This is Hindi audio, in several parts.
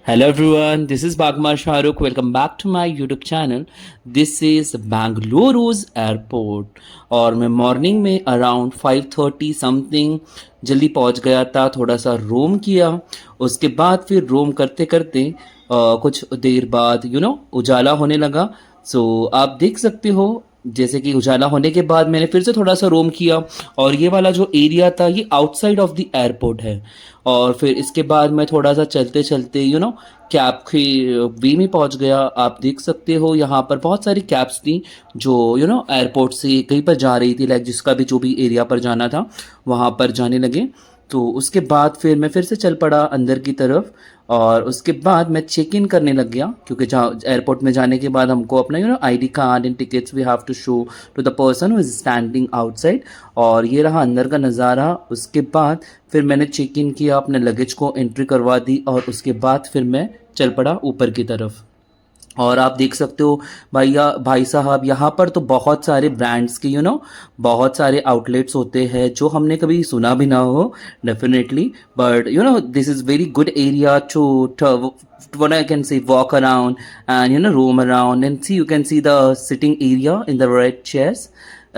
Hello everyone, this is Bagmar Shahrukh. Welcome back to my YouTube channel. This is Bangaluru's airport और मैं मॉर्निंग में अराउंड 5:30 समथिंग जल्दी पहुंच गया था. थोड़ा सा रोम किया. उसके बाद फिर रोम करते करते कुछ देर बाद उजाला होने लगा. सो आप देख सकते हो जैसे कि उजाला होने के बाद मैंने फिर से थोड़ा सा रोम किया और ये वाला जो एरिया था ये आउटसाइड ऑफ द एयरपोर्ट है. और फिर इसके बाद मैं थोड़ा सा चलते चलते कैब के वे में पहुंच गया. आप देख सकते हो यहाँ पर बहुत सारी कैब्स थी जो एयरपोर्ट से कहीं पर जा रही थी, लाइक जिसका भी जो भी एरिया पर जाना था वहाँ पर जाने लगे. तो उसके बाद फिर मैं फिर से चल पड़ा अंदर की तरफ और उसके बाद मैं चेक इन करने लग गया क्योंकि जहाँ एयरपोर्ट में जाने के बाद हमको अपना ID card and tickets we have to show to the person who is standing outside. और ये रहा अंदर का नज़ारा. उसके बाद फिर मैंने चेक इन किया, अपने लगेज को एंट्री करवा दी और उसके बाद फिर मैं चल पड़ा ऊपर की तरफ. और आप देख सकते हो भाई साहब यहाँ पर तो बहुत सारे ब्रांड्स के बहुत सारे आउटलेट्स होते हैं जो हमने कभी सुना भी ना हो definitely. But this is very good area to what I can say walk around and roam around and see. You can see the sitting area in the red chairs.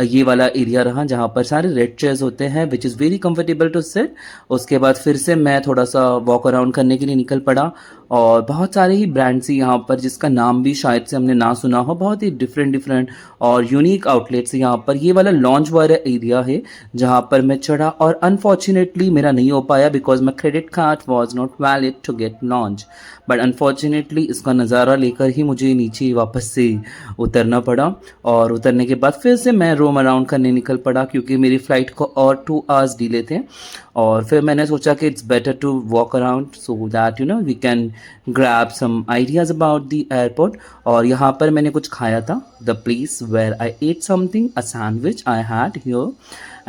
ये वाला एरिया रहा जहाँ पर सारे रेड चेयर्स होते हैं which is very comfortable to sit. उसके बाद फिर से मैं थोड़ा सा वॉक अराउंड करने के लिए निकल पड़ा और बहुत सारे ही ब्रांड्स ही यहाँ पर जिसका नाम भी शायद से हमने ना सुना हो. बहुत ही डिफरेंट डिफरेंट और यूनिक आउटलेट्स यहाँ पर. ये वाला लॉन्च वाला एरिया है जहाँ पर मैं चढ़ा और अनफॉर्चुनेटली मेरा नहीं हो पाया because my credit card was not valid to get lounge. But unfortunately इसका नज़ारा लेकर ही मुझे नीचे वापस से उतरना पड़ा. और उतरने के बाद फिर से मैं रोम अराउंड करने निकल पड़ा क्योंकि मेरी फ़्लाइट को और 2 आवर्स डिले थे. और फिर मैंने सोचा कि it's better to walk around so that we can grab some ideas about the airport. और यहाँ पर मैंने कुछ खाया था. The place where I ate something, a sandwich I had here.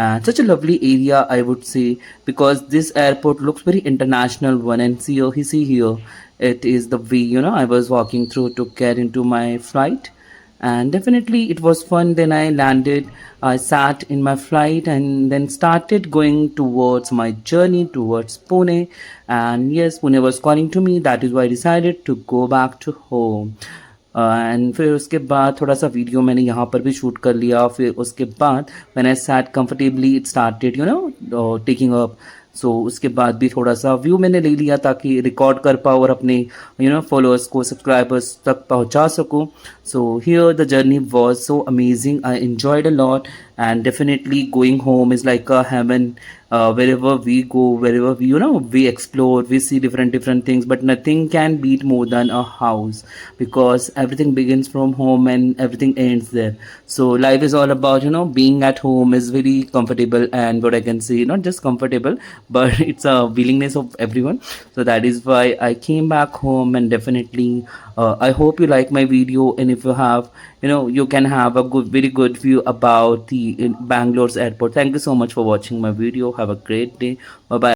And such a lovely area, I would say, because this airport looks very international one. And see here, it is the way I was walking through to get into my flight. And definitely it was fun. Then I landed, I sat in my flight and then started going towards my journey towards Pune. And yes, Pune was calling to me. That is why I decided to go back to home. And फिर उसके बाद थोड़ा सा वीडियो मैंने यहाँ पर भी शूट कर लिया. फिर उसके बाद मैंने sat comfortably it started taking up. So उसके बाद भी थोड़ा सा व्यू मैंने ले लिया ताकि रिकॉर्ड कर पाऊँ और अपने फॉलोअर्स को, सब्सक्राइबर्स तक पहुँचा सकूँ. So here the journey was so amazing. I enjoyed a lot and definitely going home is like a heaven. Wherever we go, wherever we explore, we see different things, but nothing can beat more than a house because everything begins from home and everything ends there. So life is all about being at home is very comfortable, and what I can say, not just comfortable but it's a willingness of everyone. So that is why I came back home. And definitely I hope you like my video, and if you have you can have a very good view about the Bangalore's airport. Thank you so much for watching my video. Have a great day. Bye bye.